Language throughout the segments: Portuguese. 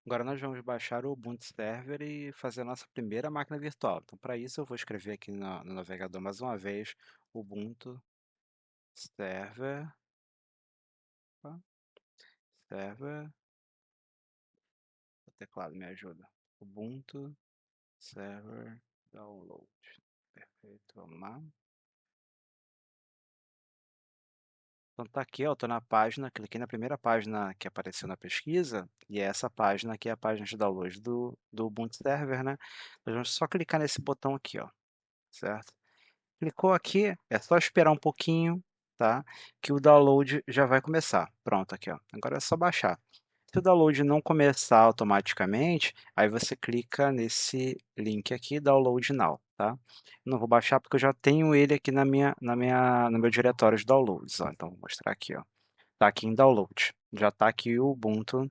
Agora nós vamos baixar o Ubuntu Server e fazer a nossa primeira máquina virtual. Então, para isso, eu vou escrever aqui no navegador mais uma vez Ubuntu Server, opa, Server, o teclado me ajuda. Ubuntu Server Download. Perfeito, vamos lá. Então tá aqui, ó, eu tô na página, cliquei na primeira página que apareceu na pesquisa, e é essa página aqui é a página de download do Ubuntu Server, né? Nós vamos só clicar nesse botão aqui, ó, certo? Clicou aqui, é só esperar um pouquinho, tá? Que o download já vai começar. Pronto, aqui, ó. Agora é só baixar. Se o download não começar automaticamente, aí você clica nesse link aqui, Download Now, tá? Não vou baixar porque eu já tenho ele aqui no meu diretório de downloads, ó. Então, vou mostrar aqui, ó. Tá aqui em Download. Já tá aqui o Ubuntu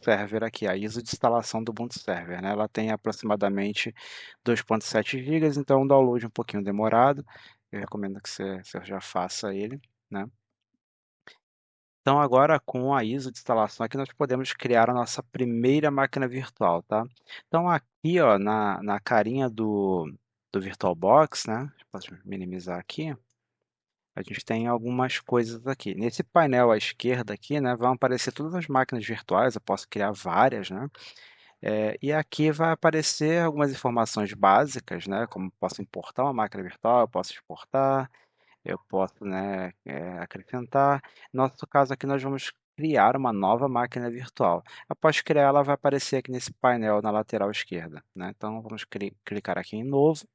Server aqui, a ISO de instalação do Ubuntu Server, né? Ela tem aproximadamente 2,7 GB, então é um download um pouquinho demorado. Eu recomendo que você já faça ele, né? Então agora com a ISO de instalação aqui nós podemos criar a nossa primeira máquina virtual, tá? Então aqui, ó, na carinha do VirtualBox, né? Posso minimizar aqui. A gente tem algumas coisas aqui. Nesse painel à esquerda aqui, né, vão aparecer todas as máquinas virtuais, eu posso criar várias, né? E aqui vai aparecer algumas informações básicas, né, como posso importar uma máquina virtual, eu posso exportar, eu posso, né, acrescentar. No nosso caso aqui, nós vamos criar uma nova máquina virtual. Após criar, ela vai aparecer aqui nesse painel na lateral esquerda, né? Então, vamos clicar aqui em Novo,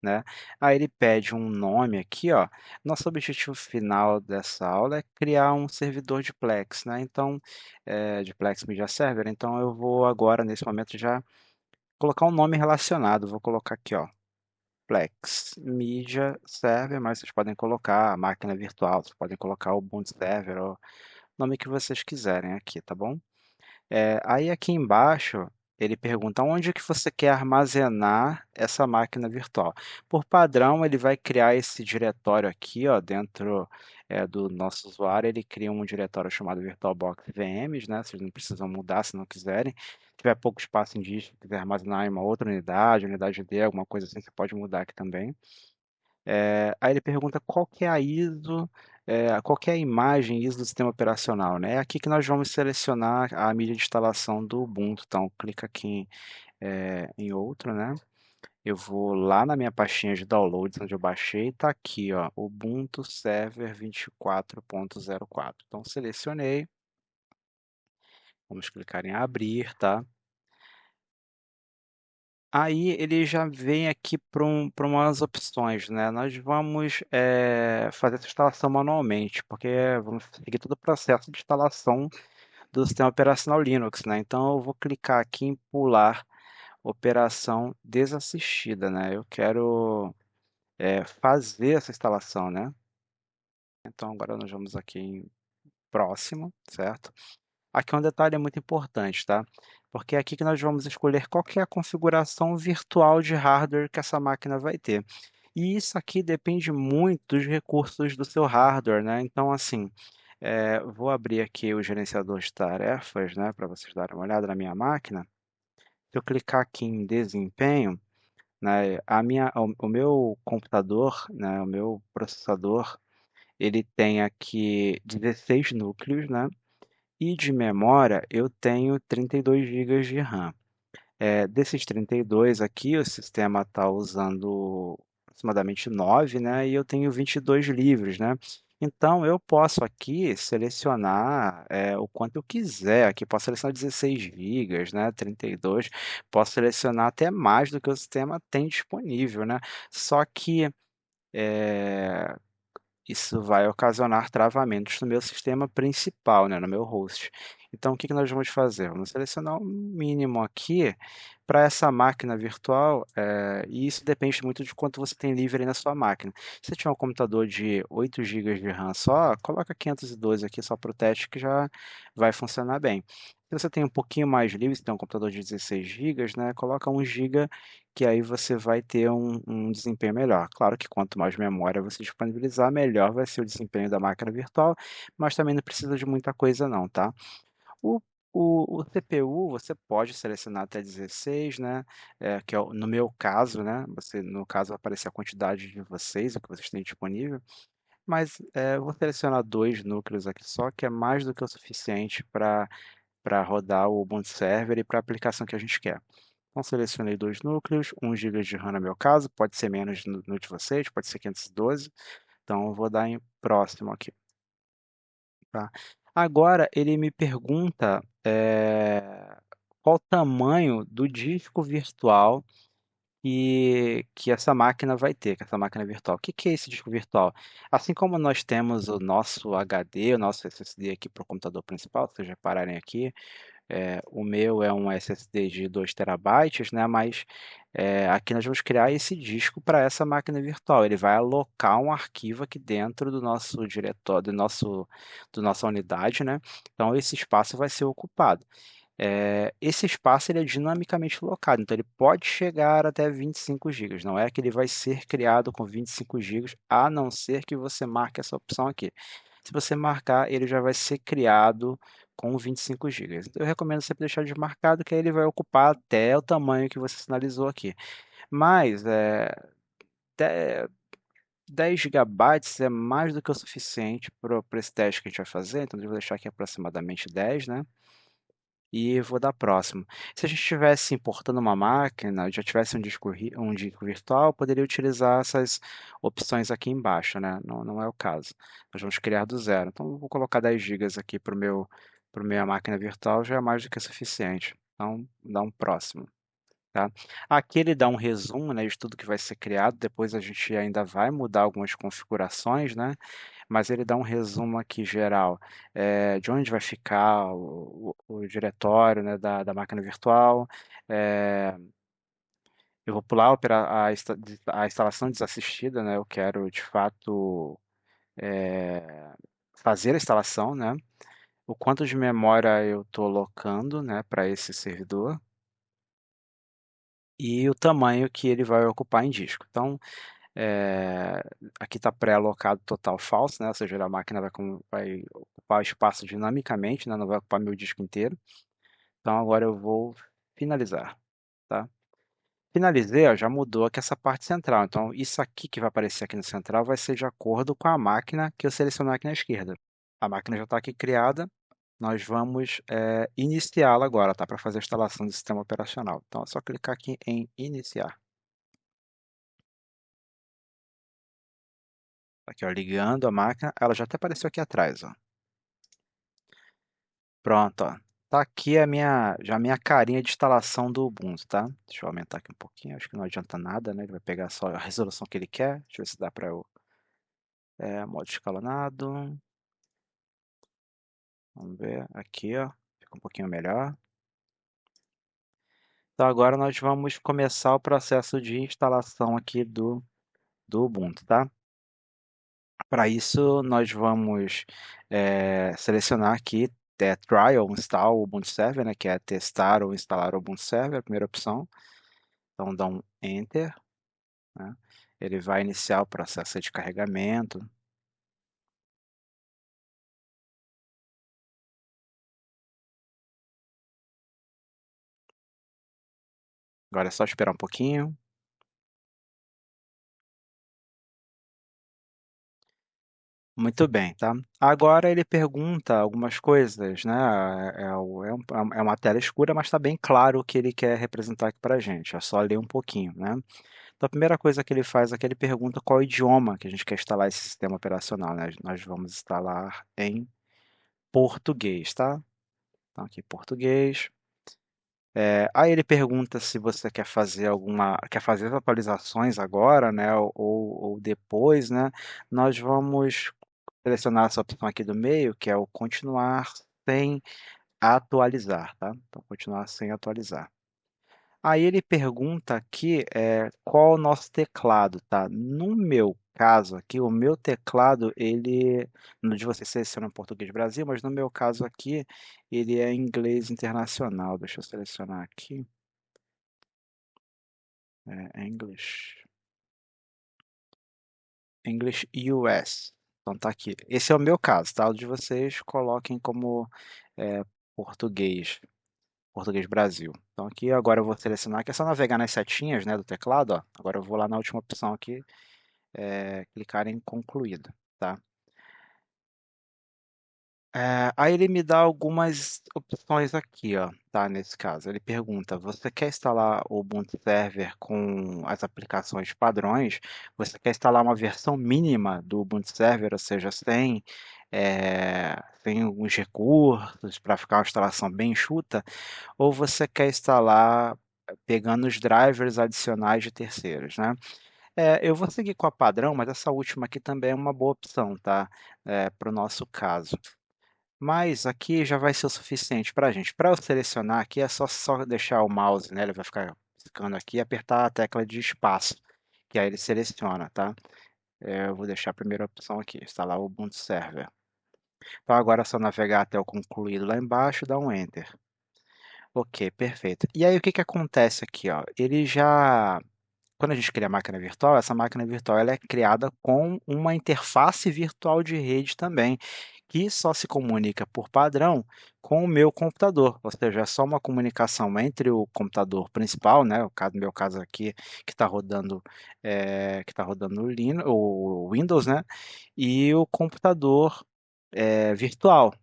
né? Aí ele pede um nome aqui, ó. Nosso objetivo final dessa aula é criar um servidor de Plex, né? Então, de Plex Media Server. Então, eu vou agora, nesse momento, já colocar um nome relacionado. Vou colocar aqui, ó, Plex Media Server, mas vocês podem colocar a máquina virtual, vocês podem colocar o Ubuntu Server, ou o nome que vocês quiserem aqui, tá bom? Aí aqui embaixo ele pergunta onde que você quer armazenar essa máquina virtual. Por padrão, ele vai criar esse diretório aqui, ó, dentro do nosso usuário. Ele cria um diretório chamado VirtualBox VMs, né? Vocês não precisam mudar se não quiserem. Se tiver pouco espaço em disco, quiser armazenar em uma outra unidade D, alguma coisa assim, você pode mudar aqui também. Aí ele pergunta qual que é a ISO, qual que é a imagem ISO do sistema operacional, né? É aqui que nós vamos selecionar a mídia de instalação do Ubuntu. Então, clica aqui em outro, né? Eu vou lá na minha pastinha de downloads, onde eu baixei, está aqui, ó, Ubuntu Server 24.04. Então, selecionei, vamos clicar em abrir, tá? Aí ele já vem aqui para umas opções, né? Nós vamos fazer essa instalação manualmente, porque vamos seguir todo o processo de instalação do sistema operacional Linux, né? Então eu vou clicar aqui em pular operação desassistida, né? Eu quero fazer essa instalação, né? Então agora nós vamos aqui em próximo, certo? Aqui é um detalhe muito importante, tá? Porque é aqui que nós vamos escolher qual que é a configuração virtual de hardware que essa máquina vai ter. E isso aqui depende muito dos recursos do seu hardware, né? Então, assim, vou abrir aqui o gerenciador de tarefas, né, para vocês darem uma olhada na minha máquina. Se eu clicar aqui em desempenho, né, o meu computador, né, o meu processador, ele tem aqui 16 núcleos, né? E de memória eu tenho 32 gigas de RAM. Desses 32 aqui, o sistema está usando aproximadamente 9, né? E eu tenho 22 livres, né? Então eu posso aqui selecionar o quanto eu quiser. Aqui posso selecionar 16 gigas, né? 32. Posso selecionar até mais do que o sistema tem disponível, né? Só que é, isso vai ocasionar travamentos no meu sistema principal, né, no meu host. Então, o que que nós vamos fazer? Vamos selecionar o mínimo aqui para essa máquina virtual, e isso depende muito de quanto você tem livre aí na sua máquina. Se você tiver um computador de 8 gigas de RAM só, coloca 512 aqui só para o teste que já vai funcionar bem. Se você tem um pouquinho mais livre, se tem um computador de 16 gigas, né, coloca 1 giga que aí você vai ter um desempenho melhor. Claro que quanto mais memória você disponibilizar, melhor vai ser o desempenho da máquina virtual, mas também não precisa de muita coisa não, tá? O CPU você pode selecionar até 16, né? Que é no meu caso, né? No caso, vai aparecer a quantidade de vocês, o que vocês têm disponível. Mas eu vou selecionar dois núcleos aqui só, que é mais do que o suficiente para rodar o Ubuntu Server e para a aplicação que a gente quer. Então, selecionei dois núcleos, 1 GB de RAM no meu caso, pode ser menos no de vocês, pode ser 512. Então, eu vou dar em próximo aqui. Tá? Agora, ele me pergunta qual o tamanho do disco virtual que essa máquina vai ter, que essa máquina virtual. O que que é esse disco virtual? Assim como nós temos o nosso HD, o nosso SSD aqui para o computador principal, se vocês repararem aqui, o meu é um SSD de 2 terabytes, né? Mas aqui nós vamos criar esse disco para essa máquina virtual. Ele vai alocar um arquivo aqui dentro do nosso diretório, do nossa unidade, né? Então esse espaço vai ser ocupado. Esse espaço ele é dinamicamente locado, então ele pode chegar até 25 gigas. Não é que ele vai ser criado com 25 gigas, a não ser que você marque essa opção aqui. Se você marcar, ele já vai ser criado com 25 gigas. Então, eu recomendo sempre deixar desmarcado, que aí ele vai ocupar até o tamanho que você sinalizou aqui. Mas 10 gigabytes é mais do que o suficiente para esse teste que a gente vai fazer, então eu vou deixar aqui aproximadamente 10, né? E vou dar próximo. Se a gente estivesse importando uma máquina, já tivesse um disco virtual, poderia utilizar essas opções aqui embaixo, né? Não, não é o caso. Nós vamos criar do zero. Então, eu vou colocar 10 gigas aqui para minha máquina virtual, já é mais do que suficiente. Então, dá um próximo. Tá? Aqui ele dá um resumo, né, de tudo que vai ser criado. Depois a gente ainda vai mudar algumas configurações, né? Mas ele dá um resumo aqui geral, de onde vai ficar o diretório, né, da máquina virtual. eh, eu vou pular a instalação desassistida, né? Eu quero de fato fazer a instalação, né? O quanto de memória eu estou alocando, né, para esse servidor e o tamanho que ele vai ocupar em disco. Então, É, aqui está pré-alocado total falso, né? Ou seja, a máquina vai ocupar o espaço dinamicamente, né? Não vai ocupar meu disco inteiro. Então agora eu vou finalizar, tá? Finalizei, ó, já mudou aqui essa parte central. Então isso aqui que vai aparecer aqui no central vai ser de acordo com a máquina que eu selecionar aqui na esquerda. A máquina já está aqui criada. Nós vamos iniciá-la agora, tá? Para fazer a instalação do sistema operacional. Então é só clicar aqui em iniciar. Aqui, ó, ligando a máquina, ela já até apareceu aqui atrás, ó. Pronto, ó. Tá aqui já a minha carinha de instalação do Ubuntu, tá? Deixa eu aumentar aqui um pouquinho, acho que não adianta nada, né? Ele vai pegar só a resolução que ele quer. Deixa eu ver se dá para eu... modo escalonado. Vamos ver aqui, ó. Fica um pouquinho melhor. Então agora nós vamos começar o processo de instalação aqui do Ubuntu, tá? Para isso, nós vamos selecionar aqui Trial Install Ubuntu Server, né, que é testar ou instalar o Ubuntu Server, a primeira opção. Então, dá um Enter, né? Ele vai iniciar o processo de carregamento. Agora é só esperar um pouquinho. Muito bem, tá? Agora ele pergunta algumas coisas, né? É uma tela escura, mas está bem claro o que ele quer representar aqui para a gente. É só ler um pouquinho, né? Então, a primeira coisa que ele faz é que ele pergunta qual idioma que a gente quer instalar esse sistema operacional, né? Nós vamos instalar em português, tá? Então, aqui, português. Aí ele pergunta se você quer fazer as atualizações agora, né? Ou depois, né? Nós vamos selecionar essa opção aqui do meio, que é o continuar sem atualizar, tá? Então, continuar sem atualizar. Aí ele pergunta aqui qual o nosso teclado, tá? No meu caso aqui, o meu teclado, no de você seleciona português Brasil, mas no meu caso aqui, ele é inglês internacional. Deixa eu selecionar aqui. English. English US. Então tá aqui. Esse é o meu caso, tá? O de vocês coloquem como português, português Brasil. Então aqui agora eu vou selecionar, aqui é só navegar nas setinhas, né, do teclado, ó. Agora eu vou lá na última opção aqui, clicar em concluído, tá? Aí ele me dá algumas opções aqui, ó, tá? Nesse caso, ele pergunta: você quer instalar o Ubuntu Server com as aplicações padrões? Você quer instalar uma versão mínima do Ubuntu Server, ou seja, sem alguns recursos para ficar uma instalação bem enxuta? Ou você quer instalar pegando os drivers adicionais de terceiros, né? Eu vou seguir com a padrão, mas essa última aqui também é uma boa opção, tá? Para o nosso caso. Mas aqui já vai ser o suficiente para a gente. Para eu selecionar aqui é só deixar o mouse, né? Ele vai ficar ficando aqui e apertar a tecla de espaço, que aí ele seleciona, tá? Eu vou deixar a primeira opção aqui, instalar o Ubuntu Server. Então agora é só navegar até o concluído lá embaixo e dar um Enter. Ok, perfeito. E aí o que que acontece aqui, ó? Quando a gente cria a máquina virtual, essa máquina virtual ela é criada com uma interface virtual de rede também, que só se comunica por padrão com o meu computador, ou seja, é só uma comunicação entre o computador principal, né, no meu caso aqui, que está rodando o Windows, né, e o computador virtual.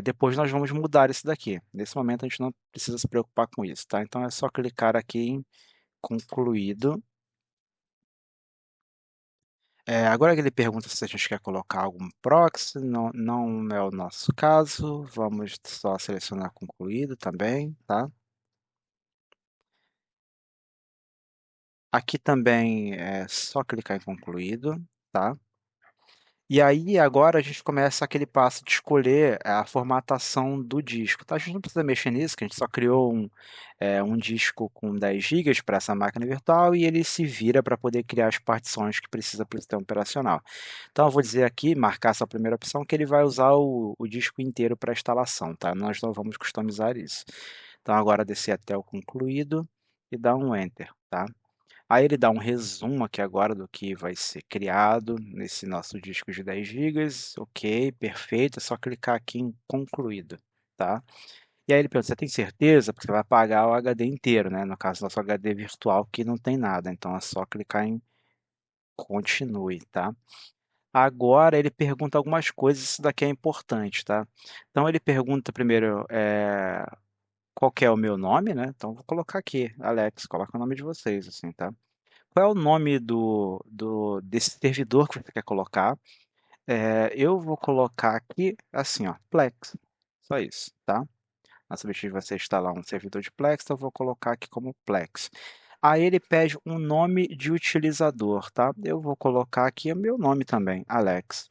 Depois nós vamos mudar isso daqui. Nesse momento a gente não precisa se preocupar com isso, tá? Então é só clicar aqui em concluído. Agora que ele pergunta se a gente quer colocar algum proxy, não, não é o nosso caso. Vamos só selecionar concluído também, tá? Aqui também é só clicar em concluído, tá? E aí agora a gente começa aquele passo de escolher a formatação do disco, tá? A gente não precisa mexer nisso, que a gente só criou um disco com 10 gigas para essa máquina virtual e ele se vira para poder criar as partições que precisa para o sistema operacional. Então eu vou dizer aqui, marcar essa primeira opção, que ele vai usar o disco inteiro para instalação, tá? Nós não vamos customizar isso. Então agora descer até o concluído e dar um Enter, tá? Aí ele dá um resumo aqui agora do que vai ser criado nesse nosso disco de 10 gigas. Ok, perfeito. É só clicar aqui em concluído, tá? E aí ele pergunta, você tem certeza? Porque você vai apagar o HD inteiro, né? No caso, nosso HD virtual que não tem nada. Então é só clicar em continue, tá? Agora ele pergunta algumas coisas, isso daqui é importante, tá? Então ele pergunta primeiro qual que é o meu nome, né? Então eu vou colocar aqui, Alex, coloca o nome de vocês, assim, tá? Qual é o nome desse servidor que você quer colocar? Eu vou colocar aqui, assim, ó, Plex. Só isso, tá? Nosso objetivo vai ser instalar um servidor de Plex, então eu vou colocar aqui como Plex. Aí ele pede um nome de utilizador, tá? Eu vou colocar aqui o meu nome também, Alex.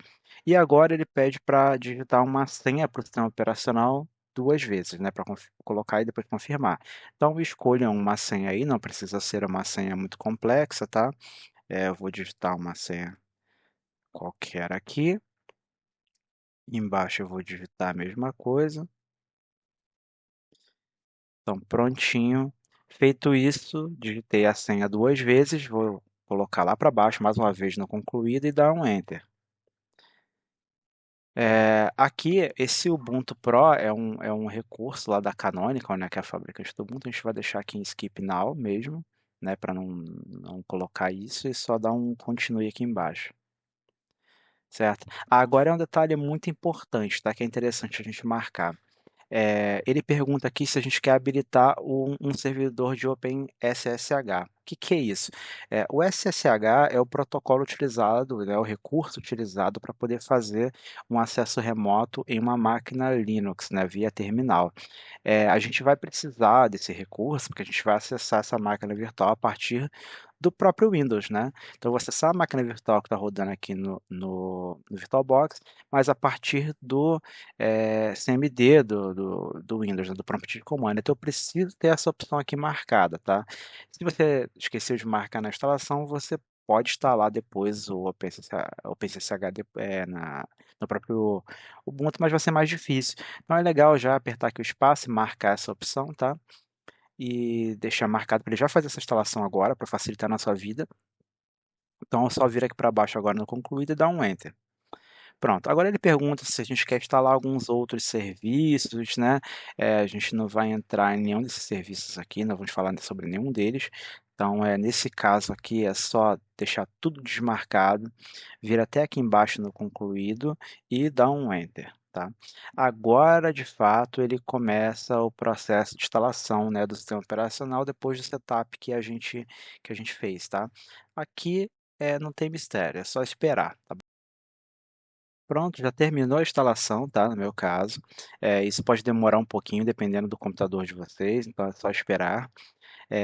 E agora ele pede para digitar uma senha para o sistema operacional duas vezes, né? Para colocar e depois confirmar. Então escolha uma senha aí, não precisa ser uma senha muito complexa, tá? Eu vou digitar uma senha qualquer aqui. Embaixo eu vou digitar a mesma coisa. Então, prontinho. Feito isso, digitei a senha duas vezes. Vou colocar lá para baixo, mais uma vez no concluído e dar um Enter. Aqui, esse Ubuntu Pro é um recurso lá da Canonical, né, que é a fabricante do Ubuntu. A gente vai deixar aqui em Skip Now mesmo, né, para não colocar isso e só dar um continue aqui embaixo. Certo? Agora é um detalhe muito importante, tá? Que é interessante a gente marcar. Ele pergunta aqui se a gente quer habilitar um servidor de OpenSSH. O que, que é isso? O SSH é o protocolo utilizado, é o recurso utilizado para poder fazer um acesso remoto em uma máquina Linux, né, via terminal. A gente vai precisar desse recurso porque a gente vai acessar essa máquina virtual a partir do próprio Windows, né? Então, eu vou acessar a máquina virtual que está rodando aqui no VirtualBox, mas a partir do CMD do Windows, né, do prompt de comando. Então, eu preciso ter essa opção aqui marcada, tá? Se você esqueceu de marcar na instalação, você pode instalar depois o OpenSSH no próprio Ubuntu, mas vai ser mais difícil. Então é legal já apertar aqui o espaço e marcar essa opção, tá? E deixar marcado para ele já fazer essa instalação agora, para facilitar na sua vida. Então é só vir aqui para baixo agora no concluído e dar um Enter. Pronto, agora ele pergunta se a gente quer instalar alguns outros serviços, né? A gente não vai entrar em nenhum desses serviços aqui, não vamos falar sobre nenhum deles. Então, nesse caso aqui, é só deixar tudo desmarcado, vir até aqui embaixo no concluído e dar um Enter, tá? Agora, de fato, ele começa o processo de instalação, né, do sistema operacional depois do setup que a gente fez, tá? Aqui não tem mistério, é só esperar, tá? Pronto, já terminou a instalação, tá? No meu caso. Isso pode demorar um pouquinho, dependendo do computador de vocês, então é só esperar.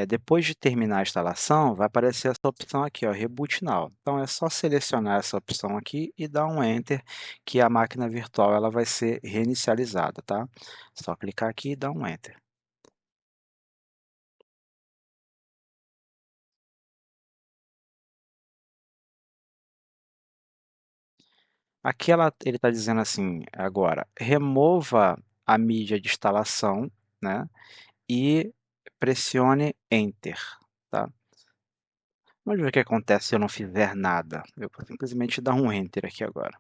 Depois de terminar a instalação, vai aparecer essa opção aqui, ó, Reboot Now. Então é só selecionar essa opção aqui e dar um Enter, que a máquina virtual ela vai ser reinicializada, tá? Só clicar aqui e dar um Enter. Aqui ele está dizendo assim, agora, remova a mídia de instalação, né? E pressione Enter, tá? Vamos ver o que acontece se eu não fizer nada. Eu vou simplesmente dar um Enter aqui agora.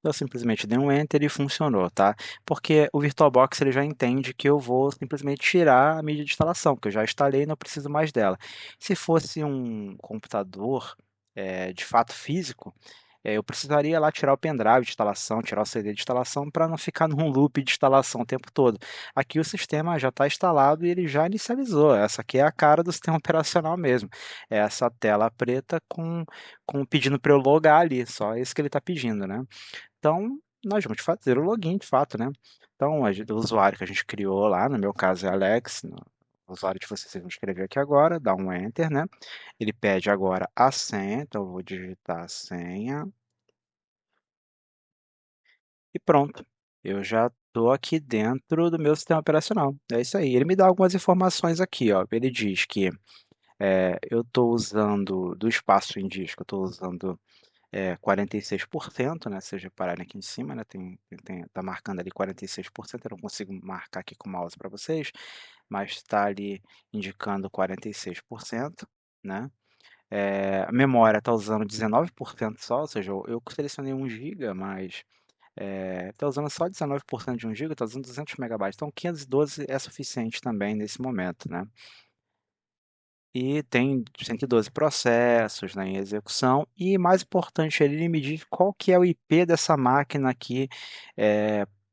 Eu simplesmente dei um Enter e funcionou, tá? Porque o VirtualBox ele já entende que eu vou simplesmente tirar a mídia de instalação, que eu já instalei e não preciso mais dela. Se fosse um computador de fato físico, eu precisaria lá tirar o pendrive de instalação, tirar o CD de instalação para não ficar num loop de instalação o tempo todo. Aqui o sistema já está instalado e ele já inicializou. Essa aqui é a cara do sistema operacional mesmo. É essa tela preta com pedindo para eu logar ali, só isso que ele está pedindo, né? Então, nós vamos fazer o login de fato, né? Então, o usuário que a gente criou lá, no meu caso é Alex, o usuário de vocês vão escrever aqui agora, dá um Enter, né? Ele pede agora a senha, então eu vou digitar a senha e pronto. Eu já estou aqui dentro do meu sistema operacional. É isso aí. Ele me dá algumas informações aqui, ó. Ele diz que eu estou usando, do espaço em disco, eu estou usando 46%, né? Se vocês repararem aqui em cima, né? Tá marcando ali 46%. Eu não consigo marcar aqui com o mouse para vocês, mas está ali indicando 46%, né? A memória está usando 19% só, ou seja, eu selecionei 1 GB, mas está usando só 19% de 1 GB, está usando 200 megabytes. Então 512 é suficiente também nesse momento, né? E tem 112 processos, né, em execução. E mais importante, ele me diz qual que é o IP dessa máquina aqui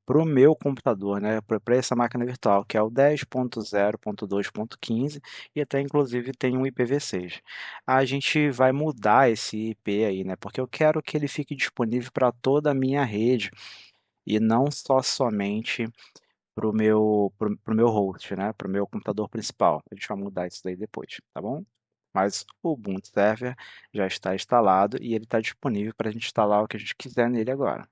para o meu computador, né, para essa máquina virtual, que é o 10.0.2.15 e até inclusive tem um IPv6. A gente vai mudar esse IP aí, né, porque eu quero que ele fique disponível para toda a minha rede e não só somente pro meu host, né? Pro meu computador principal. A gente vai mudar isso daí depois, tá bom? Mas o Ubuntu Server já está instalado e ele está disponível para a gente instalar o que a gente quiser nele agora.